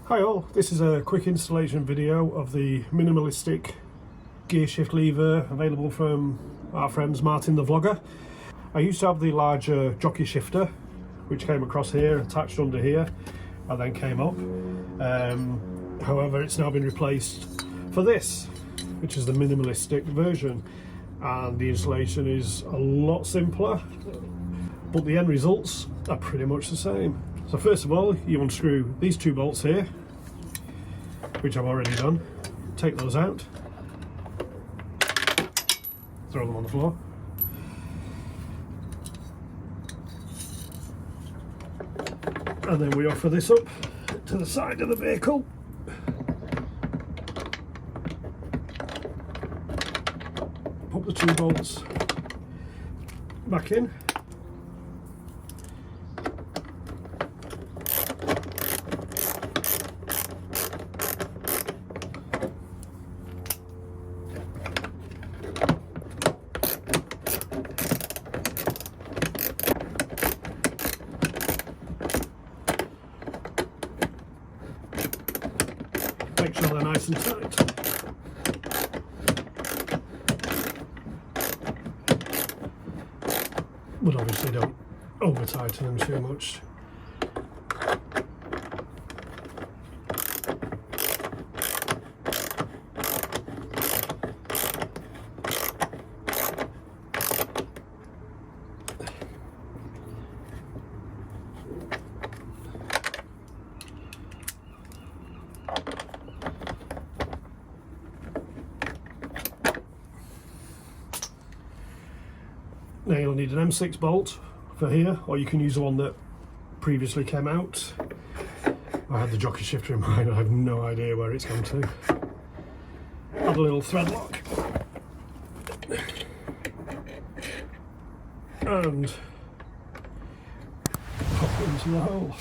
Hi all, this is a quick installation video of the Minimalistic gear shift lever available from our friends Martin the Vlogger. I used to have the larger jockey shifter which came across here, attached under here and then came up. However, it's now been replaced for this, which is the Minimalistic version, and the installation is a lot simpler, but the end results are pretty much the same. So first of all, you unscrew these two bolts here, which I've already done. Take those out, throw them on the floor. And then we offer this up to the side of the vehicle. Pop the two bolts back in. Make sure they're nice and tight. But obviously don't over tighten them too much. Now you'll need an M6 bolt for here, or you can use the one that previously came out. I had the jockey shifter in mind, I have no idea where it's gone to. Add a little thread lock. And pop it into the hole.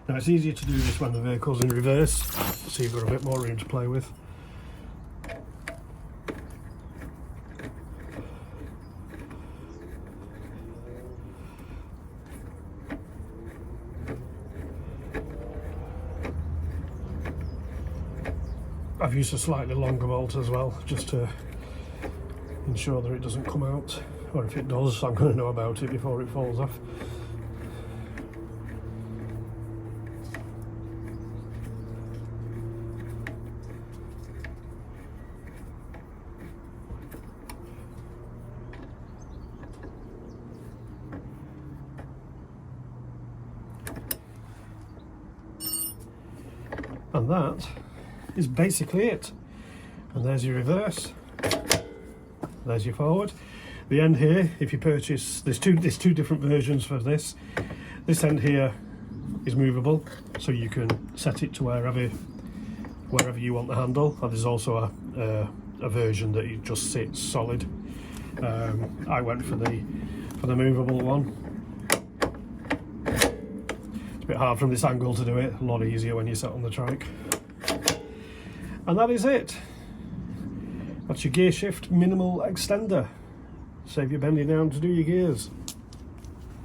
Now it's easier to do this when the vehicle's in reverse, so you've got a bit more room to play with. I've used a slightly longer bolt as well, just to ensure that it doesn't come out, or if it does, I'm going to know about it before it falls off. And that is basically it. And there's your reverse, there's your forward. The end here, if you purchase, there's two different versions for this. This end here is movable, so you can set it to wherever you want the handle. And there's also a version that it just sits solid. I went for the movable one. It's a bit hard from this angle to do it, a lot easier when you sit on the trike. And that is it. That's your gear shift minimal extender. Save you bending down to do your gears.